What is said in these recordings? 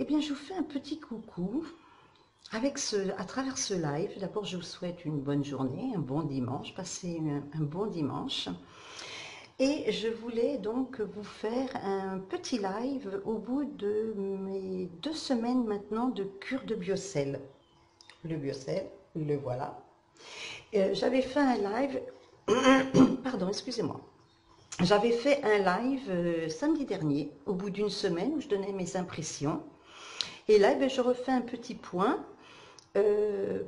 Eh bien, je vous fais un petit coucou à travers ce live. D'abord, je vous souhaite une bonne journée, un bon dimanche, passez un bon dimanche. Et je voulais donc vous faire un petit live au bout de mes 2 semaines maintenant de cure de biocell. Le biocell, le voilà. J'avais fait un live, pardon, excusez-moi. J'avais fait un live samedi dernier, au bout d'une semaine, où je donnais mes impressions. Et là, je refais un petit point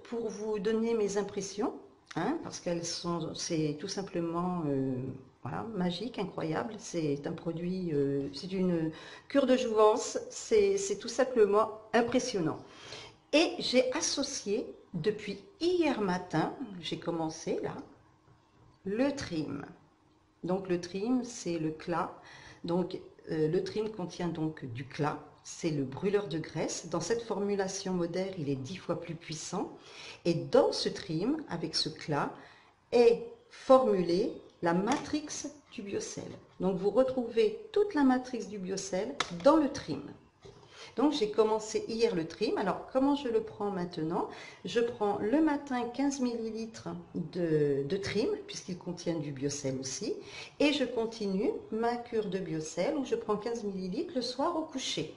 pour vous donner mes impressions, hein, parce c'est tout simplement voilà, magique, incroyable. C'est un produit, c'est une cure de jouvence, c'est tout simplement impressionnant. Et j'ai associé depuis hier matin, j'ai commencé là, le trim. Donc le trim, c'est le CLA. Donc le trim contient donc du CLA, c'est le brûleur de graisse. Dans cette formulation moderne, il est 10 fois plus puissant. Et dans ce trim, avec ce CLA, est formulée la matrix du biocell. Donc vous retrouvez toute la matrix du biocell dans le trim. Donc j'ai commencé hier le trim. Alors comment je le prends maintenant? Je prends le matin 15 ml de trim, puisqu'il contient du biocell aussi. Et je continue ma cure de biocell où je prends 15 ml le soir au coucher.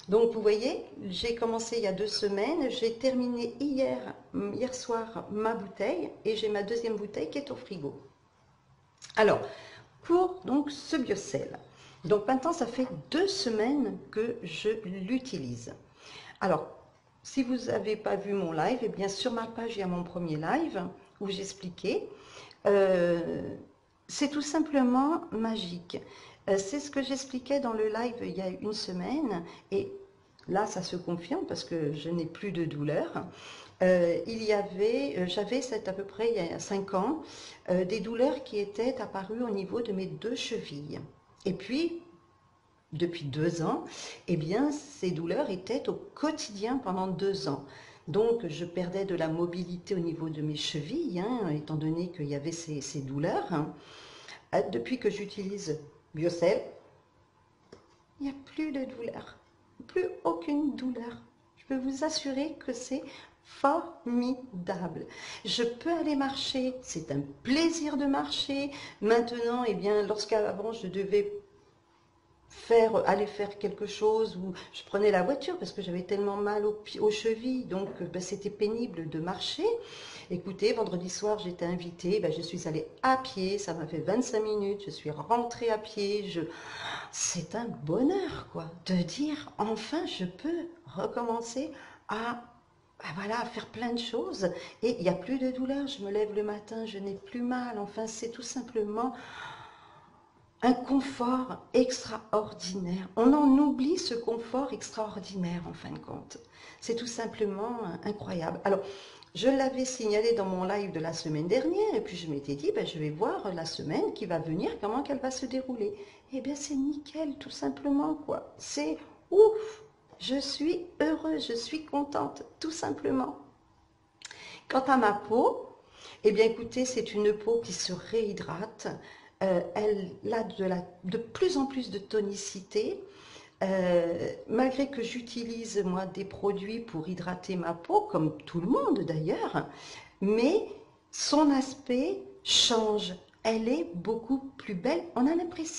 Donc vous voyez, j'ai commencé il y a 2 semaines, j'ai terminé hier soir ma bouteille et j'ai ma deuxième bouteille qui est au frigo. Alors, pour donc ce biocell, donc maintenant ça fait 2 semaines que je l'utilise. Alors, si vous n'avez pas vu mon live, eh bien sur ma page il y a mon premier live où j'expliquais. C'est tout simplement magique. C'est ce que j'expliquais dans le live il y a une semaine et là ça se confirme parce que je n'ai plus de douleur. J'avais à peu près il y a 5 ans, des douleurs qui étaient apparues au niveau de mes 2 chevilles. Et puis, depuis 2 ans, eh bien, ces douleurs étaient au quotidien pendant 2 ans. Donc, je perdais de la mobilité au niveau de mes chevilles, hein, étant donné qu'il y avait ces douleurs. Hein. Depuis que j'utilise Biocell, il n'y a plus de douleur, plus aucune douleur. Je peux vous assurer que c'est formidable. Je peux aller marcher, c'est un plaisir de marcher. Maintenant, eh bien, lorsqu'avant je devais aller faire quelque chose ou je prenais la voiture parce que j'avais tellement mal aux chevilles, donc ben, c'était pénible de marcher. Écoutez, vendredi soir j'étais invitée, ben, je suis allée à pied, ça m'a fait 25 minutes, je suis rentrée à pied, c'est un bonheur quoi, de dire enfin je peux recommencer à faire plein de choses et il n'y a plus de douleur, je me lève le matin, je n'ai plus mal, enfin c'est tout simplement un confort extraordinaire. On en oublie ce confort extraordinaire en fin de compte. C'est tout simplement incroyable. Alors, je l'avais signalé dans mon live de la semaine dernière et puis je m'étais dit, ben, je vais voir la semaine qui va venir, comment qu'elle va se dérouler. Eh bien, c'est nickel, tout simplement, quoi. C'est ouf. Je suis heureuse, je suis contente, tout simplement. Quant à ma peau, eh bien écoutez, c'est une peau qui se réhydrate. Elle a de plus en plus de tonicité. Malgré que j'utilise moi des produits pour hydrater ma peau, comme tout le monde d'ailleurs, mais son aspect change. Elle est beaucoup plus belle.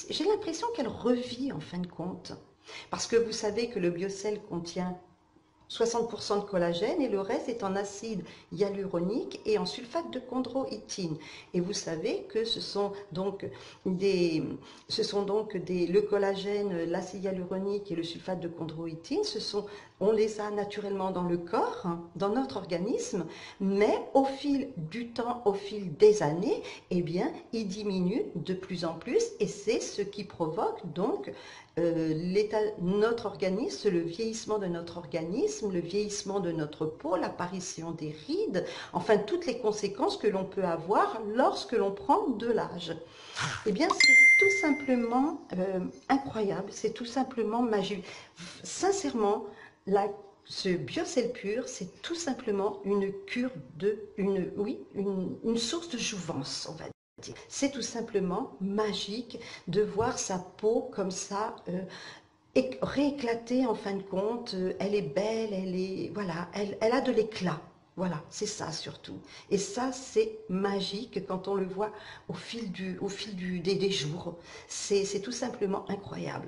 J'ai l'impression qu'elle revit en fin de compte. Parce que vous savez que le biocell contient 60% de collagène et le reste est en acide hyaluronique et en sulfate de chondroïtine. Et vous savez que le collagène, l'acide hyaluronique et le sulfate de chondroïtine, on les a naturellement dans le corps, hein, dans notre organisme, mais au fil du temps, au fil des années, eh bien, ils diminuent de plus en plus et c'est ce qui provoque donc notre organisme, le vieillissement de notre organisme, le vieillissement de notre peau, l'apparition des rides, enfin toutes les conséquences que l'on peut avoir lorsque l'on prend de l'âge. Eh bien, c'est tout simplement incroyable, c'est tout simplement magique. Sincèrement, ce biocell pur, c'est tout simplement une cure une source de jouvence, on va dire. C'est tout simplement magique de voir sa peau comme ça, rééclatée en fin de compte. Elle est belle, elle est, voilà, elle a de l'éclat. Voilà, c'est ça surtout. Et ça, c'est magique quand on le voit des jours. C'est tout simplement incroyable.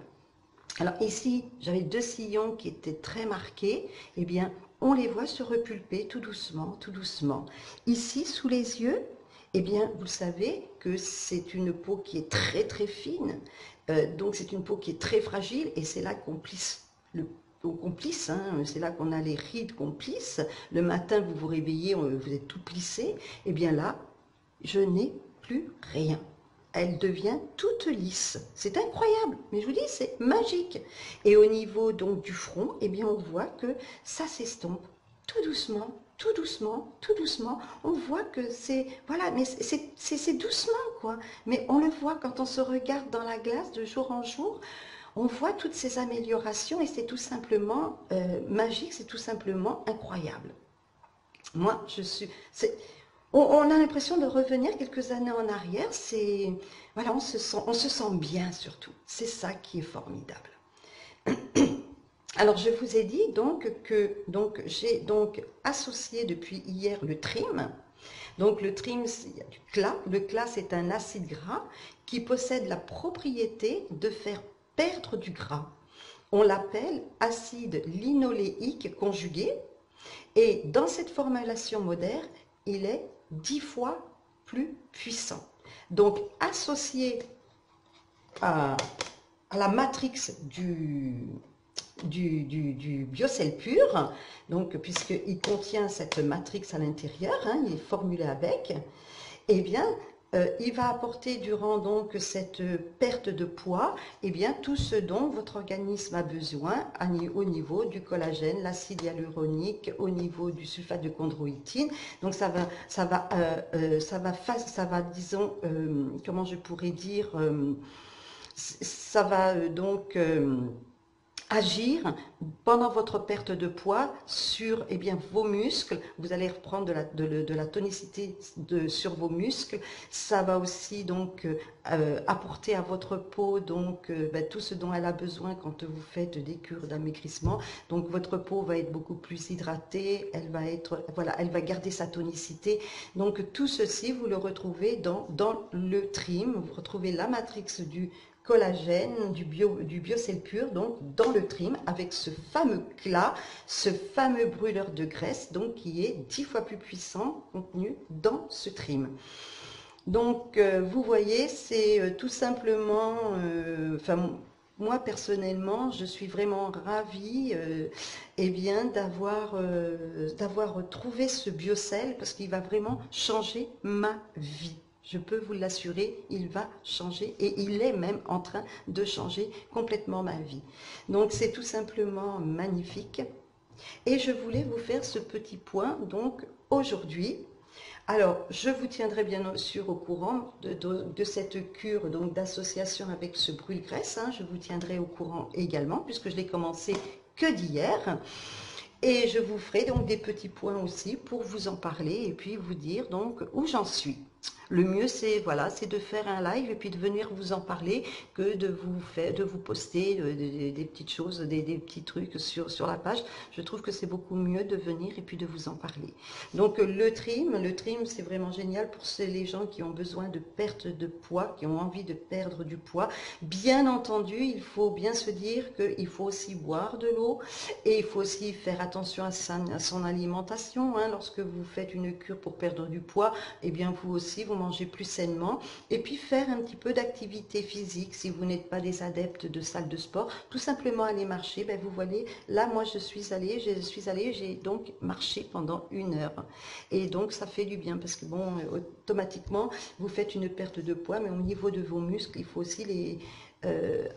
Alors ici, j'avais deux sillons qui étaient très marqués. Eh bien, on les voit se repulper tout doucement, tout doucement. Ici, sous les yeux, eh bien, vous savez que c'est une peau qui est très très fine. Donc c'est une peau qui est très fragile et c'est là qu'on plisse on plisse, hein, c'est là qu'on a les rides qu'on plisse. Le matin, vous vous réveillez, vous êtes tout plissé. Eh bien là, je n'ai plus rien. Elle devient toute lisse. C'est incroyable, mais je vous dis, c'est magique. Et au niveau donc du front, eh bien, on voit que ça s'estompe tout doucement, tout doucement, tout doucement. On voit que c'est, voilà, mais c'est doucement, quoi. Mais on le voit quand on se regarde dans la glace de jour en jour. On voit toutes ces améliorations et c'est tout simplement magique, c'est tout simplement incroyable. Moi, je suis... On a l'impression de revenir quelques années en arrière. C'est voilà, on se sent bien surtout. C'est ça qui est formidable. Alors, je vous ai dit donc que j'ai donc associé depuis hier le trim. Donc, le trim, il y a du CLA. Le CLA, c'est un acide gras qui possède la propriété de faire perdre du gras. On l'appelle acide linoléique conjugué. Et dans cette formulation moderne, il est 10 fois plus puissant. Donc, associé à la matrix du biocell pur, donc puisqu'il contient cette matrix à l'intérieur, hein, il est formulé avec, eh bien, il va apporter durant donc cette perte de poids, eh bien, tout ce dont votre organisme a besoin au niveau du collagène, l'acide hyaluronique, au niveau du sulfate de chondroïtine. Donc ça va, disons, comment je pourrais dire, ça va donc agir pendant votre perte de poids sur eh bien, vos muscles. Vous allez reprendre de la tonicité sur vos muscles. Ça va aussi donc apporter à votre peau donc, tout ce dont elle a besoin quand vous faites des cures d'amaigrissement. Donc votre peau va être beaucoup plus hydratée, elle va être, voilà, elle va garder sa tonicité. Donc tout ceci, vous le retrouvez dans le trim. Vous retrouvez la matrix du collagène, du biocell pur, donc dans le trim, avec ce fameux CLA, ce fameux brûleur de graisse, donc qui est 10 fois plus puissant contenu dans ce trim. Donc vous voyez, c'est tout simplement, moi personnellement, je suis vraiment ravie eh bien, d'avoir trouvé ce biocell parce qu'il va vraiment changer ma vie. Je peux vous l'assurer, il va changer et il est même en train de changer complètement ma vie. Donc c'est tout simplement magnifique. Et je voulais vous faire ce petit point donc aujourd'hui. Alors, je vous tiendrai bien sûr au courant de cette cure donc d'association avec ce brûle-graisse. Hein. Je vous tiendrai au courant également puisque je l'ai commencé que d'hier. Et je vous ferai donc des petits points aussi pour vous en parler et puis vous dire donc où j'en suis. Le mieux, c'est voilà, c'est de faire un live et puis de venir vous en parler que de vous poster des petites choses, des petits trucs sur la page. Je trouve que c'est beaucoup mieux de venir et puis de vous en parler. Donc le trim, c'est vraiment génial pour les gens qui ont besoin de perte de poids, qui ont envie de perdre du poids. Bien entendu, il faut bien se dire qu'il faut aussi boire de l'eau et il faut aussi faire attention à son alimentation. Hein. Lorsque vous faites une cure pour perdre du poids, eh bien vous aussi, vous mangez plus sainement et puis faire un petit peu d'activité physique si vous n'êtes pas des adeptes de salle de sport, tout simplement aller marcher. Ben vous voyez, là moi j'ai donc marché pendant 1 heure et donc ça fait du bien parce que bon, automatiquement vous faites une perte de poids, mais au niveau de vos muscles, il faut aussi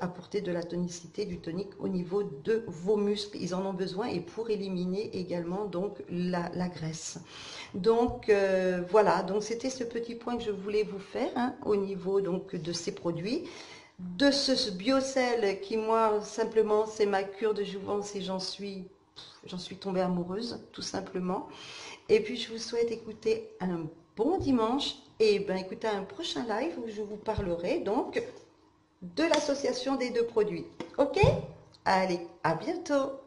apporter de la tonicité, du tonique au niveau de vos muscles. Ils en ont besoin et pour éliminer également donc la graisse. Donc voilà, donc c'était ce petit point que je voulais vous faire hein, au niveau donc de ces produits. De ce biocell qui moi simplement c'est ma cure de jouvence et j'en suis tombée amoureuse tout simplement. Et puis je vous souhaite écouter un bon dimanche et ben écoutez un prochain live où je vous parlerai donc de l'association des deux produits. Ok? Allez, à bientôt!